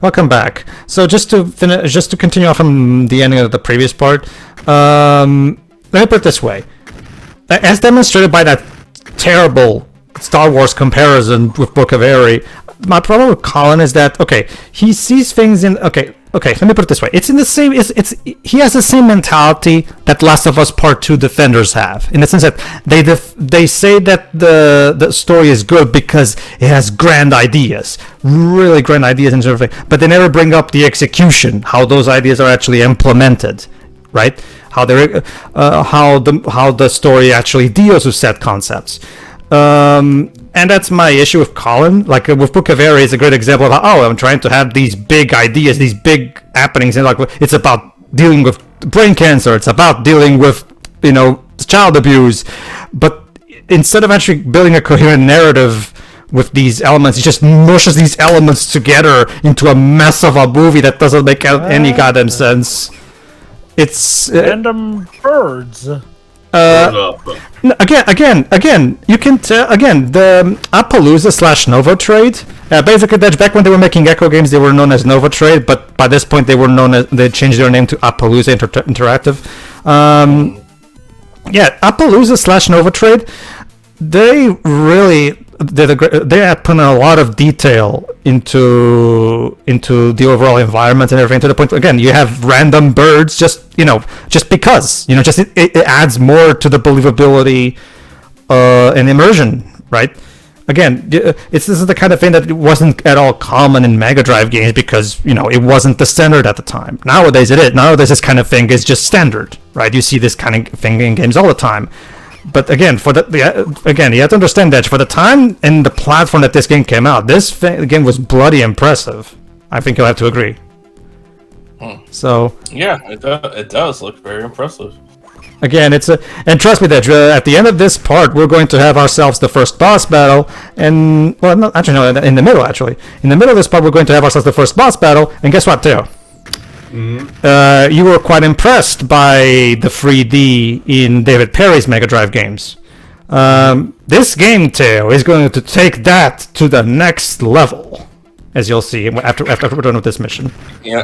Welcome back. So just to finish, just to continue on from the ending of the previous part, let me put it this way: as demonstrated by that terrible Star Wars comparison with Book of Eri, my problem with Colin is that he sees things in let me put it this way: it's in the same. He has the same mentality that Last of Us Part 2 defenders have, in the sense that they say that the story is good because it has grand ideas, really grand ideas and sort of thing, but they never bring up the execution, how those ideas are actually implemented, right? How they how the story actually deals with set concepts. And that's my issue with Colin. Like with Book of Eri is a great example of how I'm trying to have these big ideas, these big happenings, and like it's about dealing with brain cancer, it's about dealing with child abuse, but instead of actually building a coherent narrative with these elements, he just mushes these elements together into a mess of a movie that doesn't make any goddamn sense. It's random birds. Again, you can tell. Again, the Appaloosa / Nova Trade. Basically, that's back when they were making Echo games. They were known as Nova Trade, but by this point, they changed their name to Appaloosa Interactive. Appaloosa / Nova Trade. They really they had put in a lot of detail into the overall environment and everything, to the point again you have random birds just because it adds more to the believability and immersion, right? Again, this is the kind of thing that wasn't at all common in Mega Drive games because it wasn't the standard at the time. Nowadays it is. Nowadays this kind of thing is just standard, right? You see this kind of thing in games all the time. But again, you have to understand that for the time and the platform that this game came out, this game was bloody impressive. I think you'll have to agree. So yeah, it does look very impressive. Again, and trust me that at the end of this part, we're going to have ourselves the first boss battle, in the middle of this part, we're going to have ourselves the first boss battle, and guess what, Theo? Mm-hmm. You were quite impressed by the 3D in David Perry's Mega Drive games. This game, Theo, is going to take that to the next level, as you'll see after we're done with this mission. You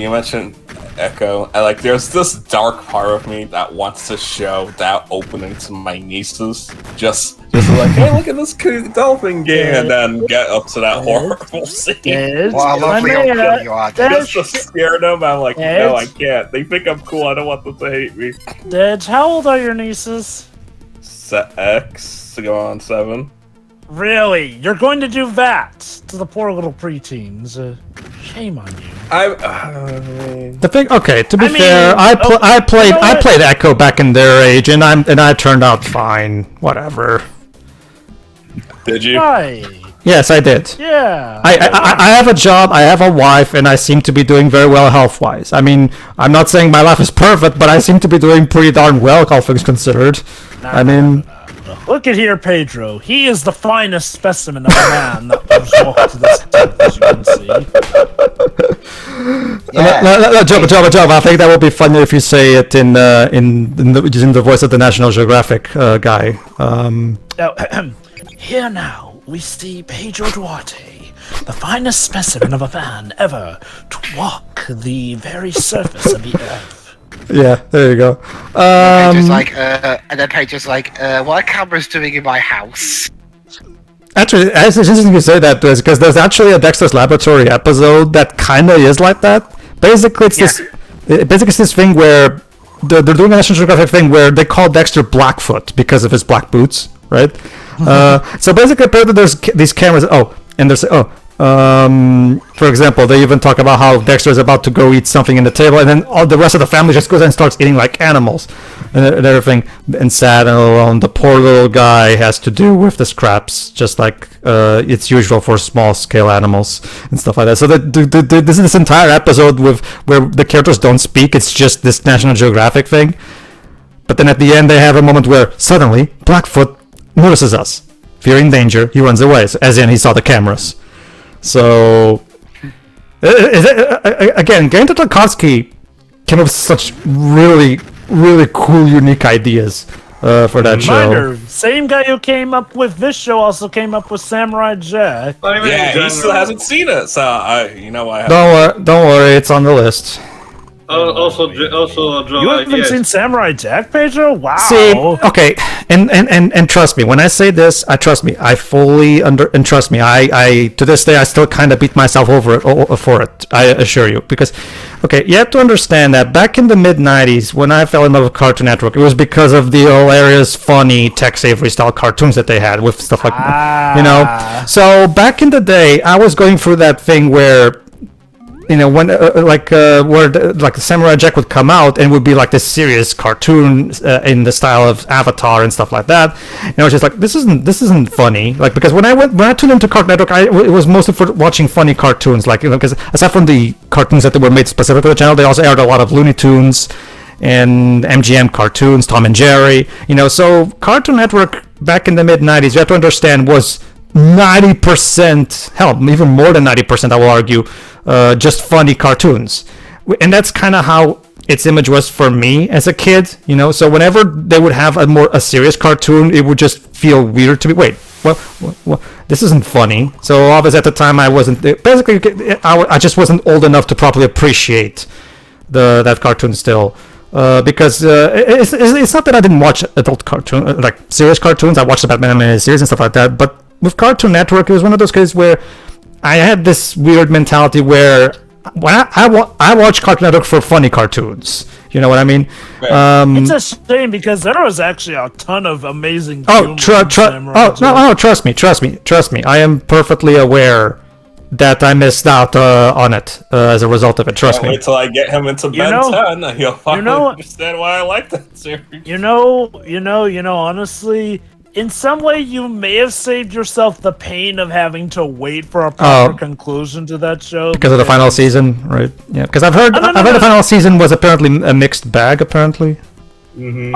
mentioned Echo. There's this dark part of me that wants to show that opening to my nieces. Just like, hey, look at this cute dolphin game, and then get up to that horrible scene. Well, I love how you are. Just to scare them, I'm like, no, I can't. They think I'm cool. I don't want them to hate me. Dej, how old are your nieces? X to go on 7. Really? You're going to do that to the poor little preteens? Shame on you. The thing, to be fair, I played Echo back in their age, and I turned out fine. Whatever. Did you? Right. Yes, I did. Yeah. I have a job, I have a wife, and I seem to be doing very well health-wise. I mean, I'm not saying my life is perfect, but I seem to be doing pretty darn well, all things considered. Look at here, Pedro. He is the finest specimen of a man that has walked to this earth, as you can see. No, job. I think that would be funny if you say it in using the voice of the National Geographic guy. Here now, we see Pedro Duarte, the finest specimen of a man ever to walk the very surface of the earth. Yeah, there you go. And then Pedro's like, what are cameras doing in my house? Actually, it's interesting you say that, because there's actually a Dexter's Laboratory episode that kind of is like that. Basically, it's this thing where they're doing a National Geographic thing where they call Dexter Blackfoot because of his black boots, right? So basically, there's these cameras. For example, they even talk about how Dexter is about to go eat something in the table, and then all the rest of the family just goes and starts eating like animals and everything, and sad and alone. The poor little guy has to deal with the scraps, just like it's usual for small-scale animals and stuff like that. So this is this entire episode where the characters don't speak. It's just this National Geographic thing. But then at the end, they have a moment where suddenly Blackfoot notices us. Fearing danger, he runs away, as in he saw the cameras. So, again, Garen Tartakovsky came up with such really, really cool, unique ideas for that show. Reminder, same guy who came up with this show also came up with Samurai Jack. Yeah, he still hasn't seen it, so I Don't worry, it's on the list. Also, Joe, You haven't seen Samurai Jack, Pedro? Wow. See, okay, and trust me, when I say this, trust me, I fully and trust me, I to this day I still kind of beat myself over for it. I assure you, because, okay, you have to understand that back in the mid '90s, when I fell in love with Cartoon Network, it was because of the hilarious, funny Tex Avery style cartoons that they had with stuff like, you know. So back in the day, I was going through that thing where, you know, when like Samurai Jack would come out and would be like this serious cartoon in the style of Avatar and stuff like that, and I was just like, this isn't funny. Like, because when I tuned into Cartoon Network, it was mostly for watching funny cartoons. Like, you know, because aside from the cartoons that were made specific to the channel, they also aired a lot of Looney Tunes and MGM cartoons, Tom and Jerry. You know, so Cartoon Network back in the mid '90s, you have to understand, was 90%, hell, even more than 90%, I will argue, just funny cartoons. And that's kind of how its image was for me as a kid, you know. So whenever they would have a serious cartoon, it would just feel weird to me. Wait, well, this isn't funny. So obviously at the time I wasn't, basically I just wasn't old enough to properly appreciate that cartoon still. Because it's not that I didn't watch adult cartoon, like serious cartoons. I watched the Batman animated series and stuff like that, but with Cartoon Network, it was one of those cases where I had this weird mentality where when I watch Cartoon Network for funny cartoons. You know what I mean? It's a shame because there was actually a ton of amazing. Trust me. I am perfectly aware that I missed out on it as a result of it. Trust me. Wait till I get him into Ben 10. He'll finally understand why I like that series. You know. Honestly, in some way, you may have saved yourself the pain of having to wait for a proper conclusion to that show because of the final season, right? Yeah, because I've heard the final season was apparently a mixed bag. Apparently. Mm-hmm.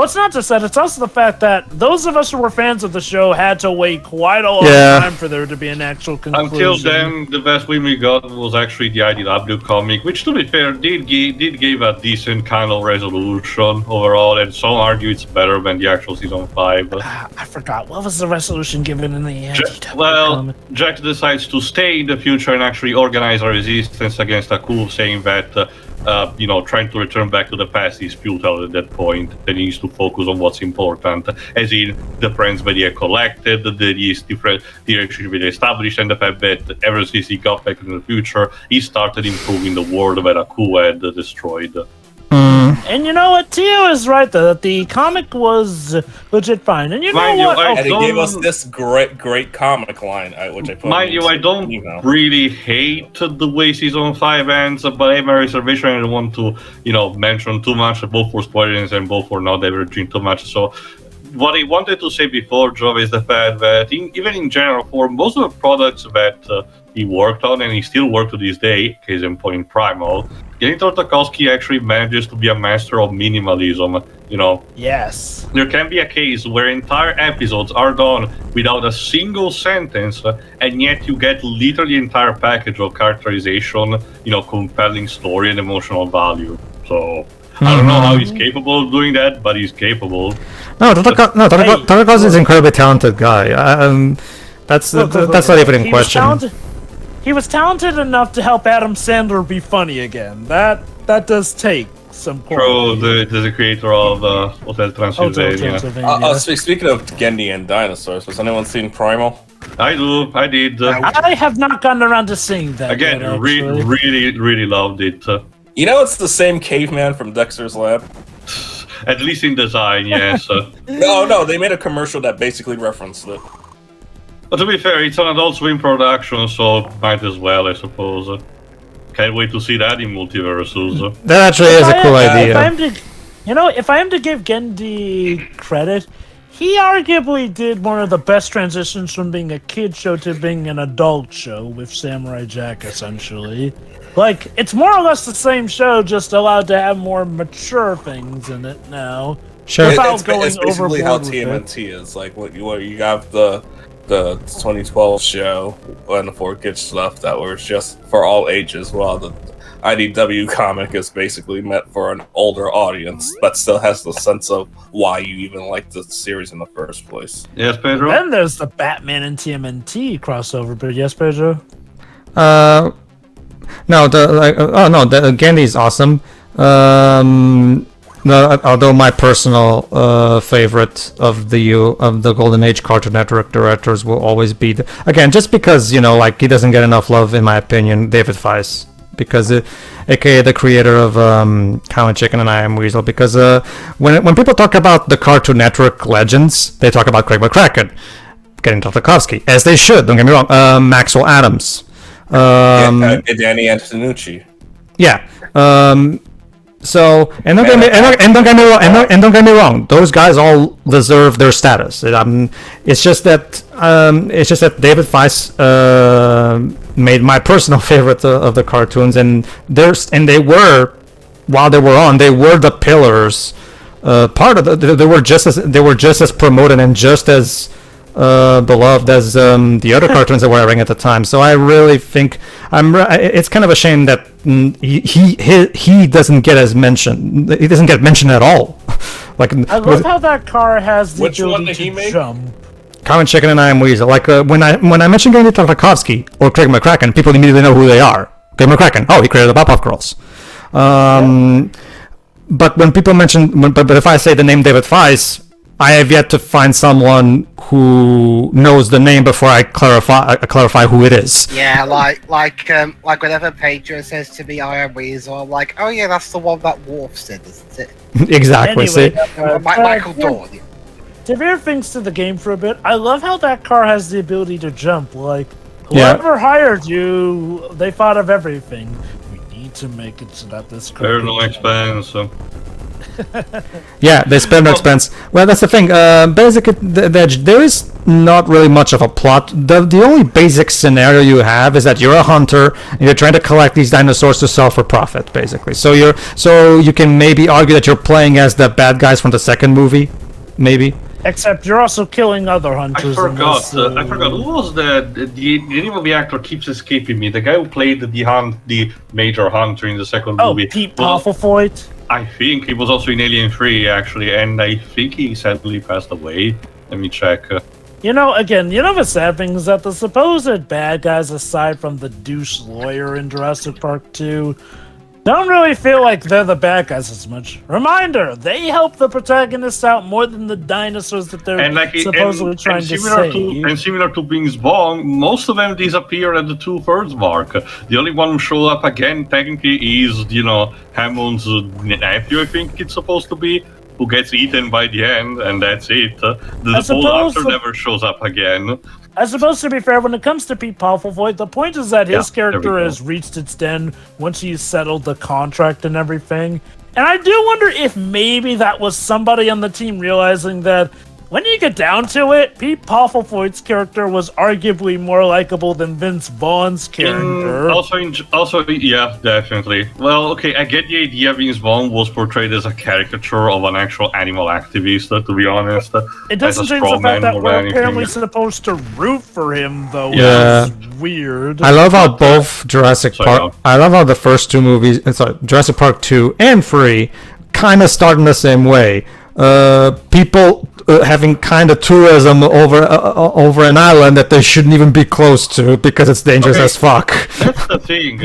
It's not just that. It's also the fact that those of us who were fans of the show had to wait quite a long time for there to be an actual conclusion. Until then, the best win we got was actually the IDW comic, which, to be fair, did give a decent kind of resolution overall, and some argue it's better than the actual season 5. I forgot. What was the resolution given in the IDW comic? Jack decides to stay in the future and actually organize a resistance against Aku, saying that trying to return back to the past is futile at that point. Then he needs to focus on what's important, as in the friends that he had collected, the different directions that he established, and the fact that ever since he got back in the future, he started improving the world that Aku had destroyed. And you know what? Tio is right, though, that the comic was legit fine. And you know what? And he gave us this great comic line, which I put. Mind you, I don't really hate the way season 5 ends, but I have my reservation. I don't want to, mention too much, both for spoilers and both for not diverging too much. So, what I wanted to say before, Joe, is the fact that even in general, for most of the products that he worked on, and he still works to this day, case in point Primal, Genndy Tartakovsky actually manages to be a master of minimalism, Yes. There can be a case where entire episodes are done without a single sentence, and yet you get literally entire package of characterization, compelling story and emotional value. So, I don't know how he's capable of doing that, but he's capable. Tartakovsky is an incredibly talented guy. That's not even in question. He was talented enough to help Adam Sandler be funny again. That does take some quality. True, the creator of Hotel Transylvania. Speaking of Genndy and dinosaurs, has anyone seen Primal? I did. I have not gotten around to seeing that. Again, yet, really loved it. It's the same caveman from Dexter's Lab. At least in design, yes. No, they made a commercial that basically referenced it. But to be fair, it's an Adult Swim production, so might as well, I suppose. Can't wait to see that in Multiverses. That actually is a cool idea. If I am to give Genndy credit, he arguably did one of the best transitions from being a kid show to being an adult show with Samurai Jack, essentially. Like, it's more or less the same show, just allowed to have more mature things in it now. Sure. It's basically how TMNT is. Like, you have the 2012 show and the 4 Kids stuff that was just for all ages, while IDW comic is basically meant for an older audience, but still has the sense of why you even like the series in the first place. Yes, Pedro? Then there's the Batman and TMNT crossover, but yes, Pedro? No, the Gandhi is awesome. Although my personal favorite of the Golden Age Cartoon Network directors will always be again, just because he doesn't get enough love in my opinion, David Feiss, because aka the creator of Cow and Chicken and I Am Weasel, because when people talk about the Cartoon Network legends, they talk about Craig McCracken, getting Tartakovsky, as they should. Don't get me wrong. Maxwell Adams, Danny Antonucci. Yeah. So don't get me wrong, those guys all deserve their status. It's just that David Feiss made my personal favorite of the cartoons, and they were, while they were on, they were the pillars. Part of they were just as promoted and just as beloved as the other cartoons that were airing at the time. So I really think it's kind of a shame that he doesn't get mentioned. He doesn't get mentioned at all. I love how that car has the Which one ability did he to make? jump. Cow and Chicken and I Am Weasel. When I mention Gandhi Tartakovsky or Craig McCracken, people immediately know who they are. Craig McCracken. Oh, he created the Powerpuff Girls. But when people but if I say the name David Feiss, I have yet to find someone who knows the name before I clarify who it is. Yeah, like whenever Pedro says to me, "I am Weasel," I'm like, "Oh yeah, that's the one that Worf said, isn't it?" Exactly. Anyway, See? Michael Dorn. To veer things to the game for a bit, I love how that car has the ability to jump. Yeah. Whoever hired you, they thought of everything. We need to make it so that this car. There's no expense. Yeah, they spend no expense. Well, that's the thing. Basically, there is not really much of a plot. The only basic scenario you have is that you're a hunter and you're trying to collect these dinosaurs to sell for profit, basically. So you can maybe argue that you're playing as the bad guys from the second movie, maybe. Except you're also killing other I hunters. forgot. In this, I forgot. Who was the name of the actor keeps escaping me. The guy who played the major hunter in the second movie. Pete Pofflefoyt. I think he was also in Alien 3 actually, and I think he sadly passed away. Let me check. The sad thing is that the supposed bad guys, aside from the douche lawyer in Jurassic Park 2, don't really feel like they're the bad guys as much. Reminder, they help the protagonists out more than the dinosaurs that they're supposedly trying to save. And similar to Bing's Bong, most of them disappear at the 2/3 mark. The only one who show up again technically is, Hammond's nephew, I think it's supposed to be, who gets eaten by the end, and that's it. The whole actor never shows up again. I suppose, to be fair, when it comes to Pete Pofflefoyt, the point is that his character has reached its den once he's settled the contract and everything. And I do wonder if maybe that was somebody on the team realizing that when you get down to it, Pete Pofflefoyt's character was arguably more likable than Vince Vaughn's character. Yeah, definitely. Well, okay, I get the idea Vince Vaughn was portrayed as a caricature of an actual animal activist, to be honest. It doesn't change the fact that we're apparently supposed to root for him, though. Yeah. Which is weird. I love how both I love how the first two movies, Jurassic Park 2 and 3, kind of start in the same way. People having kind of tourism over an island that they shouldn't even be close to because it's dangerous as fuck. That's the thing.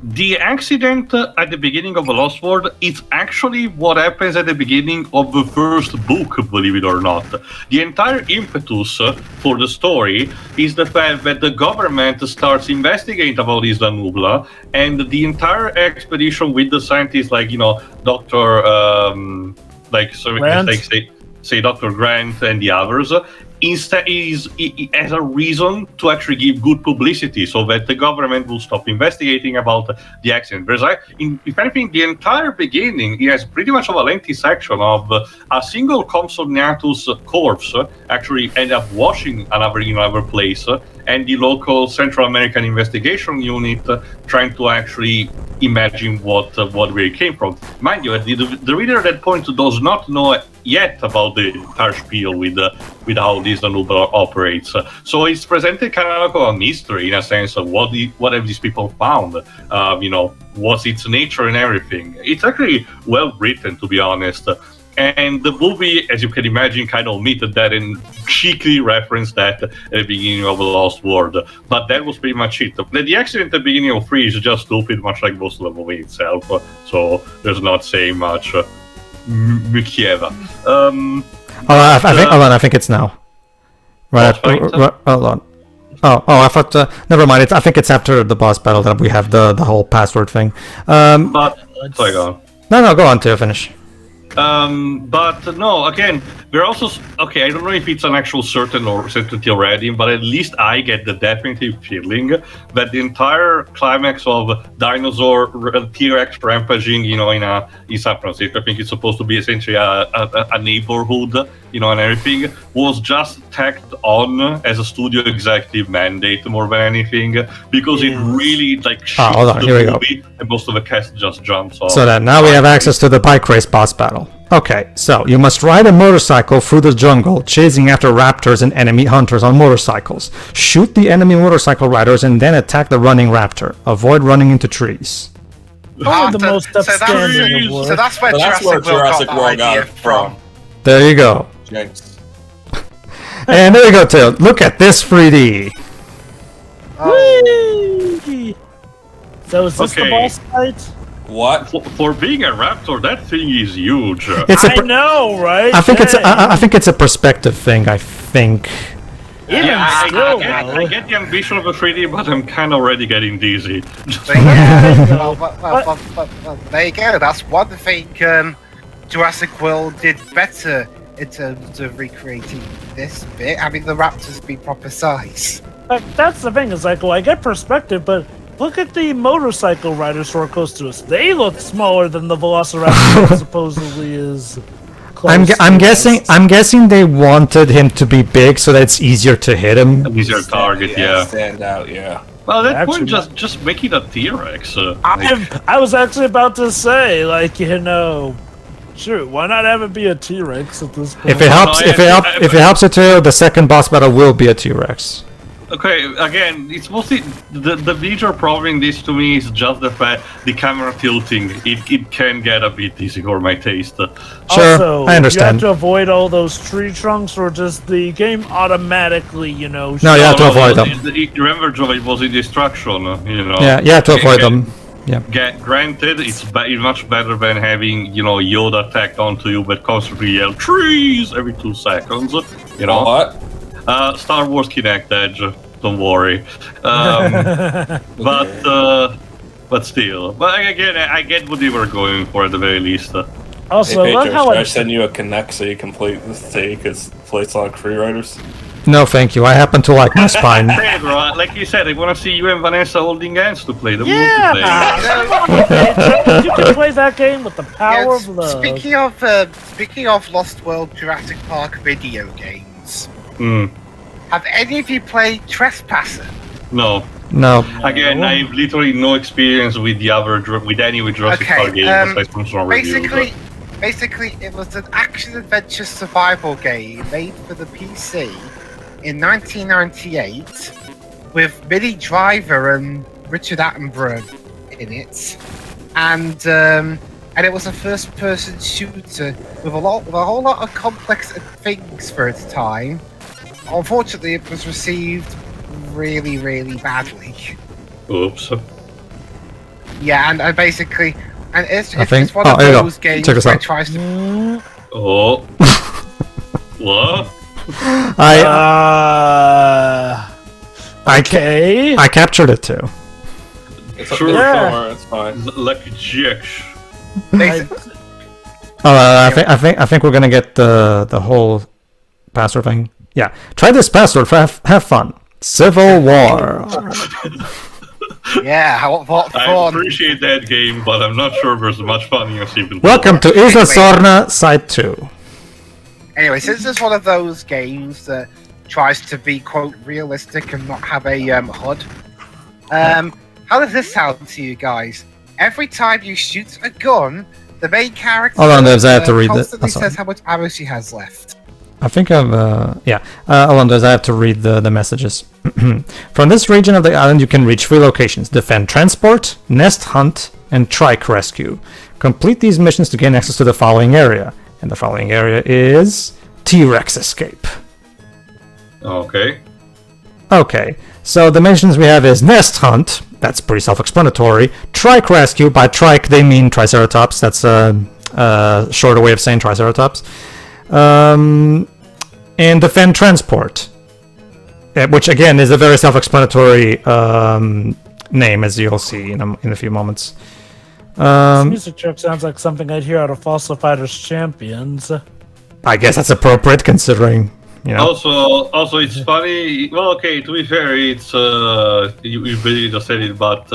The accident at the beginning of The Lost World is actually what happens at the beginning of the first book, believe it or not. The entire impetus for the story is the fact that the government starts investigating about Isla Nubla, and the entire expedition with the scientists like, Dr. Say Dr. Grant and the others, instead is as a reason to actually give good publicity so that the government will stop investigating about the accident. Whereas, if anything, the entire beginning has pretty much of a lengthy section of a single Compsognathus corpse actually end up washing in another place, and the local Central American Investigation Unit trying to actually imagine what where it came from. Mind you, the reader at that point does not know yet about the entire spiel with how this maneuver operates. So it's presented kind of like a mystery in a sense of what have these people found, what's its nature and everything. It's actually well written, to be honest. And the movie, as you can imagine, kind of omitted that and cheekily referenced that at the beginning of The Lost World. But that was pretty much it. The accident at the beginning of 3 is just stupid, much like most of the movie itself. So there's not saying much. Mukieva. I think it's now. Right. Hold on. Oh, I thought. Never mind. I think it's after the boss battle that we have the whole password thing. Sorry, go on. No, go on to finish. But no, again, we're also okay. I don't know if it's an actual certainty already, but at least I get the definitive feeling that the entire climax of dinosaur T-Rex rampaging, in San Francisco, I think it's supposed to be essentially a neighborhood, and everything was just tacked on as a studio executive mandate more than anything, because it really hold on, here we go. And most of the cast just jumps off. So that now we have access to the bike race boss battle. Okay, so you must ride a motorcycle through the jungle, chasing after raptors and enemy hunters on motorcycles. Shoot the enemy motorcycle riders and then attack the running raptor. Avoid running into trees. Probably the most upstanding of work. So that's where Jurassic World got it from. There you go. Jinx. And there you go, too. Look at this 3D. Whee! So is this the boss fight? What? For being a raptor, that thing is huge. I know, right? I think it's a perspective thing. I think. I get the ambition of a 3D, but I'm kind of already getting dizzy. Well, there you go. That's one thing Jurassic World did better in terms of recreating this bit. I mean, the raptors be proper size. But that's the thing. Is I get perspective, but look at the motorcycle riders who are close to us. They look smaller than the velociraptor that supposedly is. I'm guessing they wanted him to be big so that it's easier to hit him. Easier target, yeah. Stand out, yeah. Well, at that point, just make it a T-Rex. I was actually about to say, sure, why not have it be a T-Rex at this point? If it helps you too, the second boss battle will be a T-Rex. Okay, again, it's mostly the major problem in this to me is just the fact the camera tilting. It can get a bit dizzy for my taste. Sure, also, I understand. You have to avoid all those tree trunks, or just the game automatically, No, you have to avoid them. Remember, Joe, it was a distraction, Yeah, you have to avoid them. Yeah. Granted, it's much better than having, Yoda tacked onto you but constantly yell trees every 2 seconds. What? Star Wars Kinect Edge, don't worry. But still. But again, I get what they were going for at the very least. Also, hey, look Pedro, how should I send you a Kinect so you can play this day because play Sonic Free Riders? No, thank you. I happen to like my spine. Pedro, like you said, I want to see you and Vanessa holding hands to play the multiplayer. You can play that game with the power of love. Speaking of Lost World Jurassic Park video games, have any of you played Trespasser? No. Again, I have literally no experience with any Jurassic Park games aside from some reviews. Basically, it was an action-adventure survival game made for the PC in 1998 with Minnie Driver and Richard Attenborough in it, and it was a first-person shooter with a whole lot of complex things for its time. Unfortunately, it was received really, really badly. Oops. Yeah, and basically, it's think, one of those games where it tries to. Oh. What? Okay. I captured it too. It's it's fine. Lucky Jacks. I think we're gonna get the whole password thing. Yeah, try this password. Have fun. Civil War. Yeah, what fun. I appreciate that game, but I'm not sure there's much fun in your Civil War. Welcome to Isla Sorna Side 2. Anyway, since it's one of those games that tries to be quote realistic and not have a HUD. How does this sound to you guys? Every time you shoot a gun, the main character Hold on, Devs, I have to read this. constantly says how much ammo she has left. I think I've, hold on, I have to read the messages. From this region of the island, you can reach 3 locations: Defend Transport, Nest Hunt, and Trike Rescue. Complete these missions to gain access to the following area. And the following area is T-Rex Escape. Okay. Okay, so the missions we have is Nest Hunt. That's pretty self-explanatory. Trike Rescue. By trike, they mean Triceratops. That's a shorter way of saying Triceratops. And Defend Transport, which again is a very self-explanatory name, as you'll see in a few moments. This music track sounds like something I'd hear out of Fossil Fighters Champions. I guess that's appropriate considering, you know. Also, it's funny. Well, okay. To be fair, it's you really just said it, but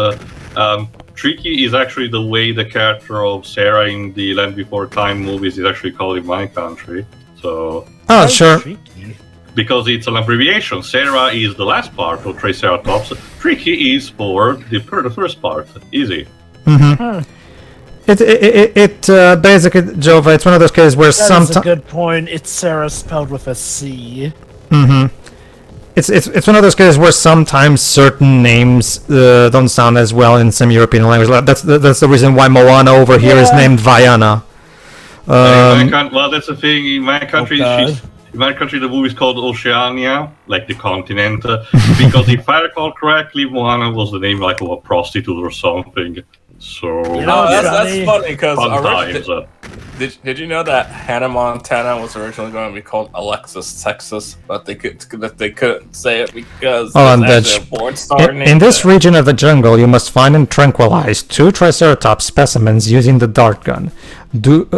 Tricky is actually the way the character of Sarah in the Land Before Time movies is actually called in my country. So. Oh, sure. Tricky. Because it's an abbreviation. Sarah is the last part of Triceratops. Tricky is for the first part. Easy. Mm-hmm. It basically, Jova, it's one of those cases where That's a sometimes. good point. It's Sarah spelled with a C. Mm-hmm. It's one of those cases where sometimes certain names don't sound as well in some European language. That's the reason why Moana over here is named Vaiana. Well, that's the thing. In my country, the movie is called Oceania, like the continent, because if I recall correctly, Moana was the name like of a prostitute or something. So that's funny because times. did you know that Hannah Montana was originally going to be called Alexis Texas, but they couldn't say it because there's a porn star name. In this region of the jungle, you must find and tranquilize 2 Triceratops specimens using the dart gun. Do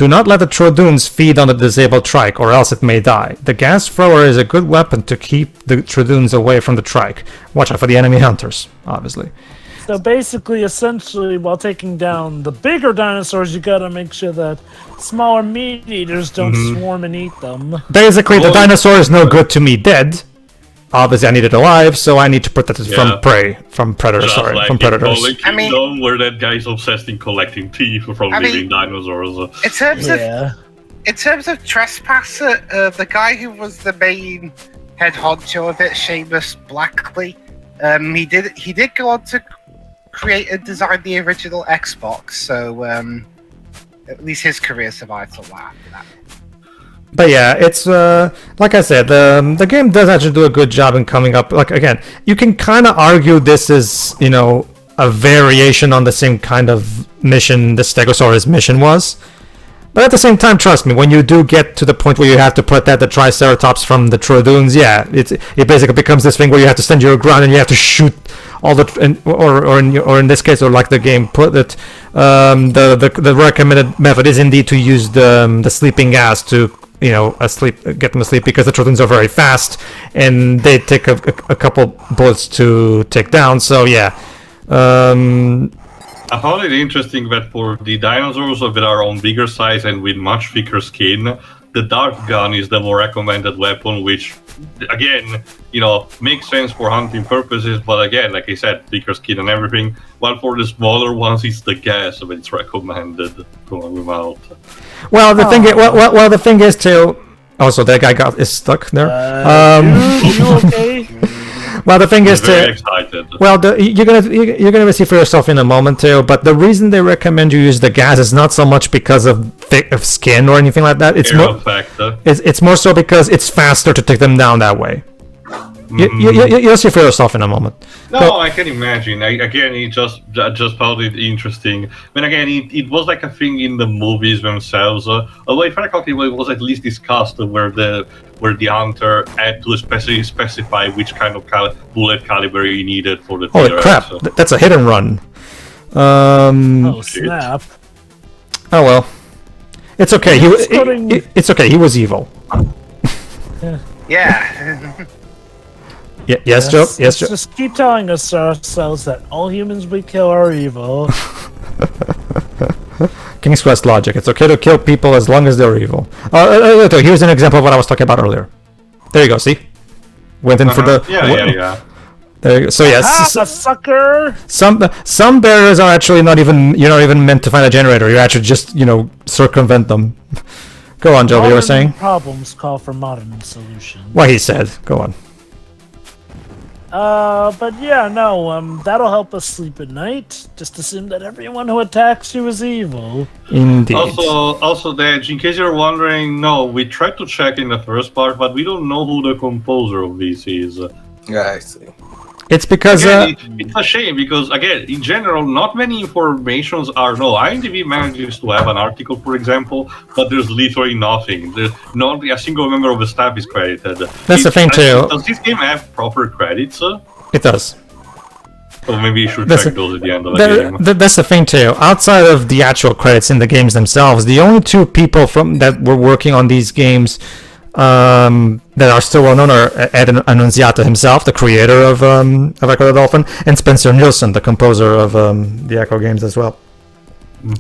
not let the Trodoons feed on the disabled trike, or else it may die. The gas thrower is a good weapon to keep the Trodoons away from the trike. Watch out for the enemy hunters, obviously. So basically, essentially, while taking down the bigger dinosaurs, you gotta make sure that smaller meat eaters don't swarm and eat them. Basically, the dinosaur is no good to me dead. Obviously, I need it alive, so I need to protect it from predators. Just Sorry, like from predators. I mean, where that guy's obsessed in collecting teeth from living dinosaurs. In terms of Trespasser, the guy who was the main head honcho of it, Seamus Blackley, he did go on to create and design the original Xbox, so at least his career survived till that. But yeah, it's like I said, the game does actually do a good job in coming up. Like again, you can kind of argue this is, you know, a variation on the same kind of mission the Stegosaurus mission was. But at the same time, trust me, when you do get to the point where you have to protect the Triceratops from the Trodoons, yeah, it basically becomes this thing where you have to stand your ground and you have to shoot all the or in this case, or like the game put it, the recommended method is indeed to use the sleeping gas to, you know, get them asleep, because the Trodoons are very fast and they take a couple bullets to take down. So yeah. I found it interesting that for the dinosaurs that are on bigger size and with much thicker skin, the dart gun is the more recommended weapon, which, again, you know, makes sense for hunting purposes, but again, like I said, thicker skin and everything. While for the smaller ones, it's the gas that it's recommended to run them out. Well, the thing is too. Also, that guy is stuck there. You okay? Well, the thing is very excited. Well, you're gonna see for yourself in a moment too. But the reason they recommend you use the gas is not so much because of skin or anything like that. It's more so because it's faster to take them down that way. You'll see for yourself in a moment. No, I can imagine. Again, it just found it interesting. But again, it was like a thing in the movies themselves. Although if I recall, it was at least discussed where the hunter had to specify which kind of bullet caliber he needed for the Holy T-Rex. crap! That's a hit and run. Oh snap! Oh well, it's okay. It's okay. He was evil. Yeah. Yes, Joe. Yes, Joe. Just keep telling ourselves that all humans we kill are evil. King's Quest logic. It's okay to kill people as long as they're evil. Here's an example of what I was talking about earlier. There you go. See, went in for the Yeah. There you go. So yes, sucker. some barriers are actually you're not even meant to find a generator. You actually just circumvent them. Go on, Joe. You were saying Problems call for modern solutions. what he said. Go on. But yeah, no, that'll help us sleep at night. Just assume that everyone who attacks you is evil. Indeed. Also, Dej, in case you're wondering, no, we tried to check in the first part, but we don't know who the composer of this is. Yeah, I see. It's because Again, it's a shame because, again, in general, not many informations are known. IMDb manages to have an article, for example, but there's literally nothing. There's not a single member of the staff is credited. That's the thing too. Does this game have proper credits? It does. So maybe you should check those at the end of the game. That's the thing too. Outside of the actual credits in the games themselves, the only two people that were working on these games that are still well known are Ed Annunziata himself, the creator of Echo the Dolphin, and Spencer Nielsen, the composer of the Echo games as well.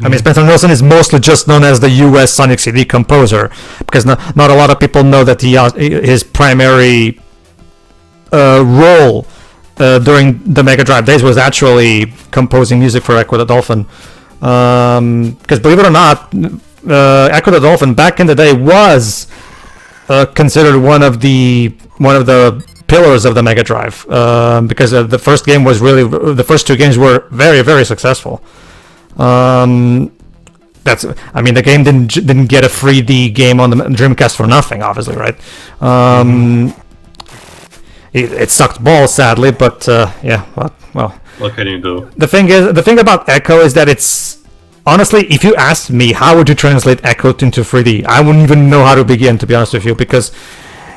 I mean, Spencer Nielsen is mostly just known as the US Sonic CD composer, because not a lot of people know that his primary role during the Mega Drive days was actually composing music for Echo the Dolphin. Because believe it or not, Echo the Dolphin back in the day was considered one of the pillars of the Mega Drive, because the first game was the first two games were very, very successful. The game didn't get a 3D game on the Dreamcast for nothing, obviously, right? It sucked balls, sadly, but yeah. Well, what can you do? The thing about Echo is that it's honestly, if you asked me how would you translate Echo into 3D, I wouldn't even know how to begin, to be honest with you, because.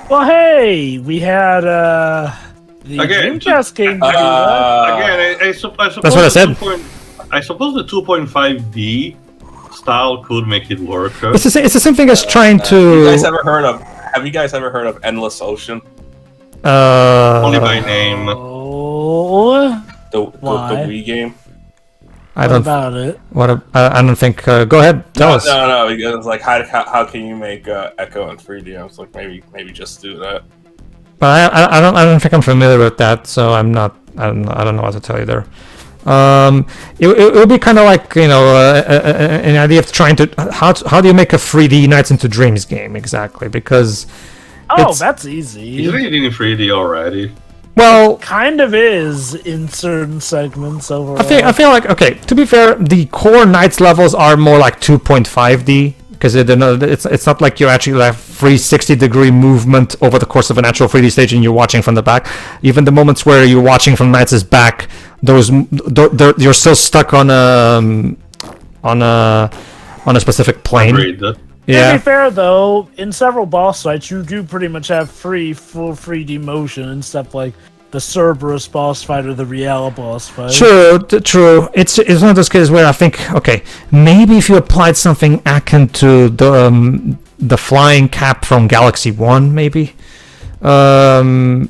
Well, hey, we had the Dreamcast game. I suppose that's what I said. I suppose the 2.5D style could make it work. It's the same thing as trying to. Have you guys ever heard of Endless Ocean? Only by name. Oh, The Wii game. I don't. What about it? I don't think. Go ahead. Tell us. No. It's like how can you make Echo in 3D? I was like maybe just do that. But I don't think I'm familiar with that, so I'm not. I don't know what to tell you there. It would be kind of like an idea of trying to how do you make a 3D Nights into Dreams game exactly, because. That's easy. Isn't it in 3D already? Well, kind of is in certain segments overall. I feel like, okay, to be fair, the core Nights levels are more like 2.5D, because it's not like you're actually like 360-degree movement over the course of an actual 3D stage and you're watching from the back. Even the moments where you're watching from Nights' back, you're still stuck on a specific plane. Agreed. Yeah. To be fair, though, in several boss fights, you do pretty much have full 3D motion and stuff like the Cerberus boss fight or the Riella boss fight. True. It's one of those cases where I think, okay, maybe if you applied something akin to the flying cap from Galaxy 1, maybe. Yeah,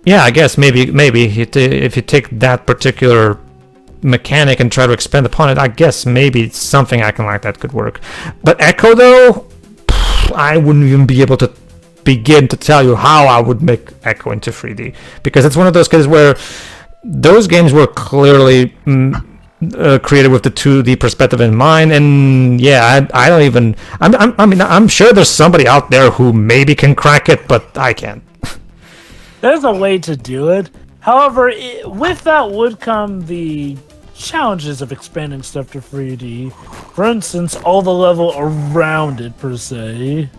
I guess maybe if you take that particular mechanic and try to expand upon it, I guess maybe something acting like that could work. But Echo, though, I wouldn't even be able to begin to tell you how I would make Echo into 3D, because it's one of those cases where those games were clearly created with the 2D perspective in mind, and yeah, I don't even. I'm sure there's somebody out there who maybe can crack it, but I can't. There's a way to do it. However, with that would come the challenges of expanding stuff to 3D. For instance, all the level around it, per se.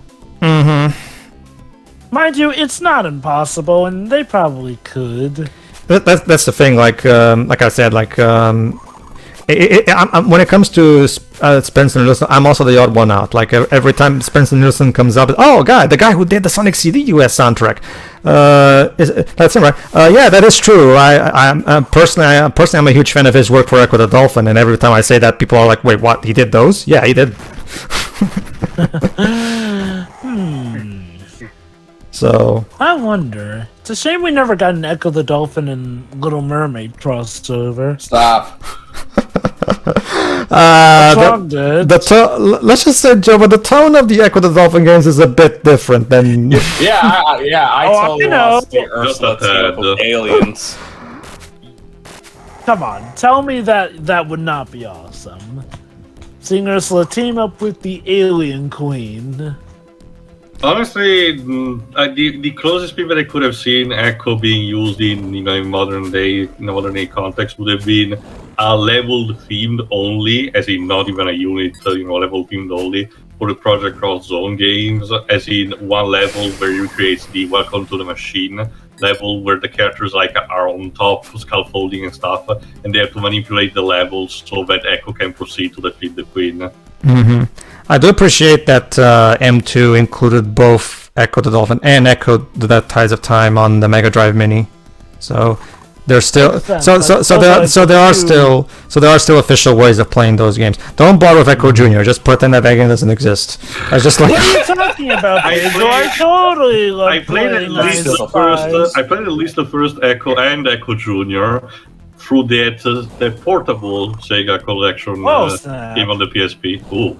Mind you, it's not impossible, and they probably could. That's the thing. Like I said, when it comes to Spencer Nielsen, I'm also the odd one out. Like every time Spencer Nielsen comes up, the guy who did the Sonic CD US soundtrack. That's him, right? Yeah, that is true. I'm personally a huge fan of his work for Echo the Dolphin, and every time I say that, people are like, "Wait, what? He did those?" Yeah, he did. So I wonder. It's a shame we never got an Echo the Dolphin and Little Mermaid crossover. Stop. Wrong, dude? Let's just say, Joe, but the tone of the Echo the Dolphin games is a bit different than. I Oh, totally I know. lost the Ursula team with aliens. Come on, tell me that would not be awesome. Seeing Ursula team up with the alien queen. Honestly, the closest people I could have seen Echo being used in modern day context would have been a leveled themed only, as in not even a unit, level themed only for the Project Cross Zone games, as in one level where you create the Welcome to the Machine level where the characters are on top, scaffolding and stuff, and they have to manipulate the levels so that Echo can proceed to defeat the Queen. Mm-hmm. I do appreciate that M2 included both Echo the Dolphin and Echo the Tides of Time on the Mega Drive Mini. So there's still there are still official ways of playing those games. Don't bother with Echo Junior. Just pretend that game doesn't exist. I was just like. What are you talking about, Pedro? I totally love I played at least the first Echo and Echo Junior through the portable Sega collection game on the PSP. Ooh.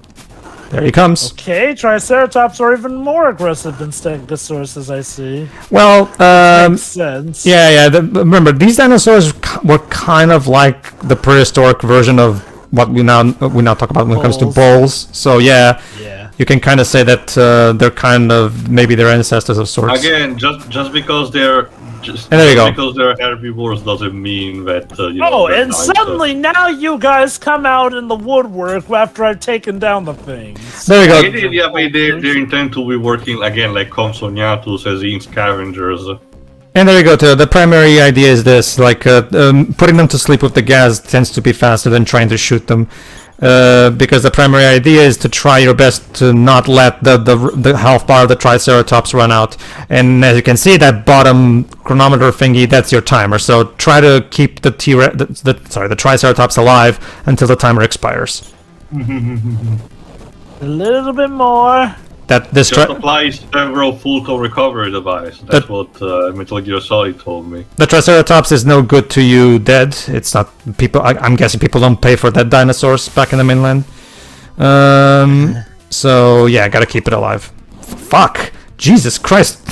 There he comes. Okay, Triceratops are even more aggressive than Stegosaurus, as I see. Well, Makes sense. yeah. Remember, these dinosaurs were kind of like the prehistoric version of what we now talk about when it comes to bulls. So yeah. You can kind of say that they're kind of maybe their ancestors of sorts. Again, just because they're because they're herbivores doesn't mean that and suddenly now you guys come out in the woodwork after I've taken down the things. There you go. They intend to be working again like Compsognathus as in scavengers. And there you go, too. The primary idea is this, putting them to sleep with the gas tends to be faster than trying to shoot them. Because the primary idea is to try your best to not let the health bar of the Triceratops run out. And as you can see, that bottom chronometer thingy, that's your timer. So try to keep the Triceratops alive until the timer expires. A little bit more. Just applies several full recovery device. That's what Metal Gear Solid told me. The Triceratops is no good to you dead. It's not people. I'm guessing people don't pay for dead dinosaurs back in the mainland. So yeah, gotta keep it alive. Fuck, Jesus Christ!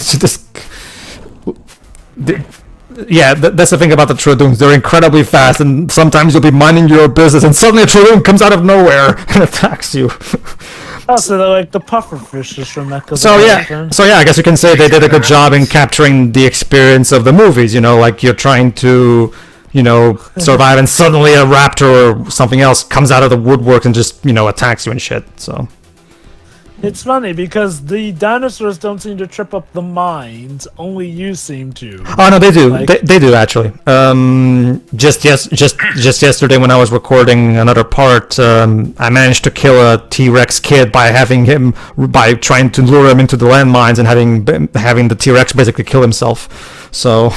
That's the thing about the Troodons. They're incredibly fast, and sometimes you'll be minding your business, and suddenly a Troodoon comes out of nowhere and attacks you. Oh, so they're like the puffer fishes from Echo. So yeah, I guess you can say they did a good job in capturing the experience of the movies. Like you're trying to, survive, and suddenly a raptor or something else comes out of the woodwork and just, attacks you and shit. So. It's funny because the dinosaurs don't seem to trip up the mines. Only you seem to. Oh no, they do. They do actually. Just yesterday when I was recording another part, I managed to kill a T-Rex kid by trying to lure him into the landmines and having the T-Rex basically kill himself. So.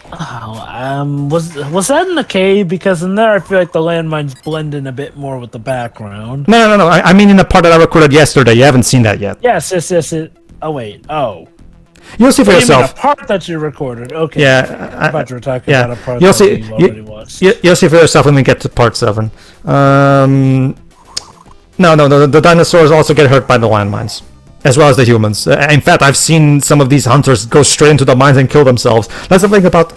Was that in the cave? Because in there, I feel like the landmines blend in a bit more with the background. No. I mean, in the part that I recorded yesterday, you haven't seen that yet. Yes. Oh wait. Oh. You'll see for yourself. You mean a part that you recorded. Okay. Yeah. I thought you were talking about a part you'll that see, you already watched. You'll see for yourself when we get to part 7. No. The dinosaurs also get hurt by the landmines, as well as the humans. In fact, I've seen some of these hunters go straight into the mines and kill themselves. That's the thing about...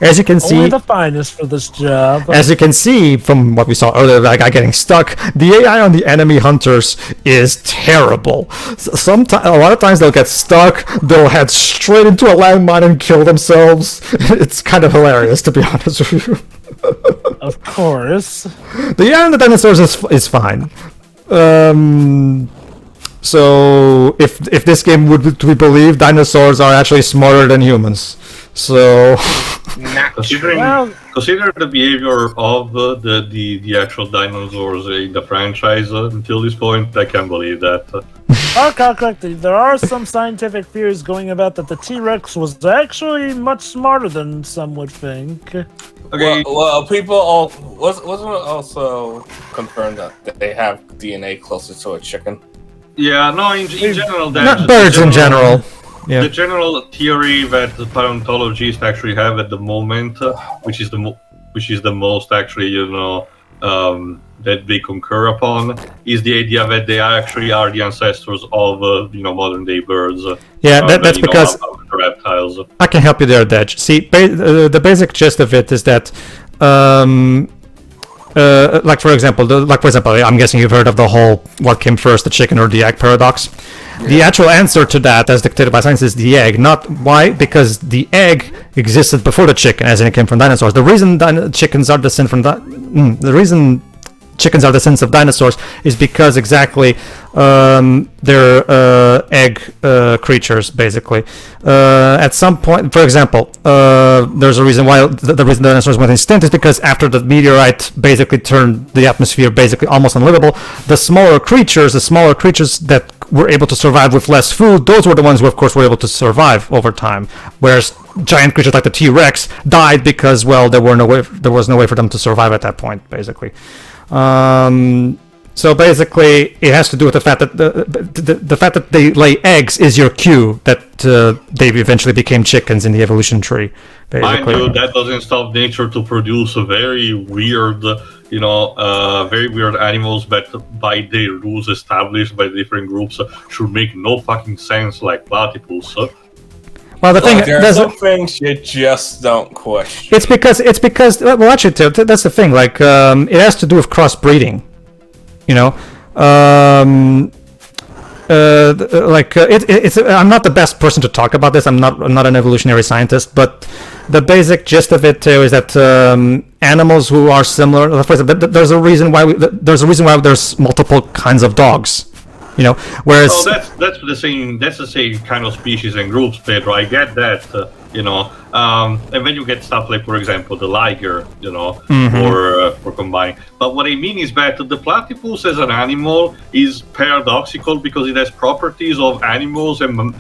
As you can see... Only the finest for this job. As you can see from what we saw earlier, that guy getting stuck, the AI on the enemy hunters is terrible. A lot of times they'll get stuck, they'll head straight into a landmine and kill themselves. It's kind of hilarious, to be honest with you. Of course. The AI on the dinosaurs is fine. So if this game would to be believed, dinosaurs are actually smarter than humans. So consider the behavior of the actual dinosaurs in the franchise until this point, I can't believe that. Correctly, there are some scientific theories going about that the T-Rex was actually much smarter than some would think. Okay. Well, people wasn't it also confirmed that they have DNA closer to a chicken? Yeah, no, in general, not birds in general. Yeah. The general theory that the paleontologists actually have at the moment, which is the most actually, that they concur upon is the idea that they actually are the ancestors of modern day birds. Yeah, that's because of the reptiles. I can help you there, Dej. See, the basic gist of it is that, like for example, I'm guessing you've heard of the whole "what came first, the chicken or the egg" paradox. Yeah. The actual answer to that, as dictated by science, is the egg. Not why, because the egg existed before the chicken, as in it came from dinosaurs. The reason chickens are descended from the reason chickens are descendants of dinosaurs is because exactly they're egg creatures, basically. At some point, for example, there's a reason why the reason dinosaurs went extinct is because after the meteorite basically turned the atmosphere basically almost unlivable, the smaller creatures that were able to survive with less food, those were the ones who of course were able to survive over time, whereas giant creatures like the T-Rex died because, well, there was no way for them to survive at that point, basically. So basically, it has to do with the fact that the fact that they lay eggs is your cue that they eventually became chickens in the evolution tree. Basically. Mind you, that doesn't stop nature to produce a very weird, very weird animals that, by the rules established by different groups, should make no fucking sense, like platypus. Well, there are some things you just don't question. It's because well, actually, that's the thing. Like, it has to do with crossbreeding. I'm not the best person to talk about this. I'm not an evolutionary scientist, but the basic gist of it too is that animals who are similar. There's a reason why there's multiple kinds of dogs. Whereas that's the same kind of species and groups, Pedro. I get that, and when you get stuff like, for example, the liger, or combining. But what I mean is that the platypus as an animal is paradoxical because it has properties of animals and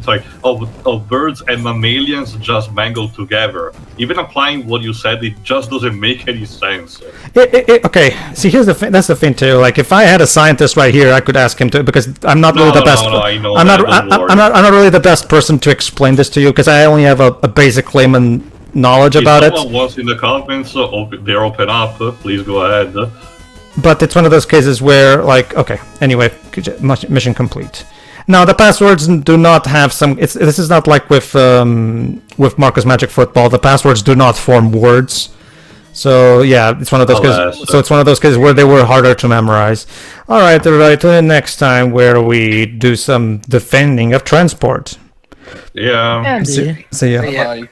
of birds and mammalians just mangled together. Even applying what you said, it just doesn't make any sense. Okay, see, here's the thing. That's the thing too. Like, if I had a scientist right here, I could ask him to, because I'm not really the best. I know. I'm not really the best person to explain this to you because I only have a basic layman knowledge about it. If someone wants in the comments, they're open up. Please go ahead. But it's one of those cases where, like, okay. Anyway, mission complete. Now the passwords do not have some. This is not like with Marco's Magic Football. The passwords do not form words. So yeah, it's one of those cases. So it's one of those cases where they were harder to memorize. All right, to the next time where we do some defending of transport. Yeah. See ya. Bye.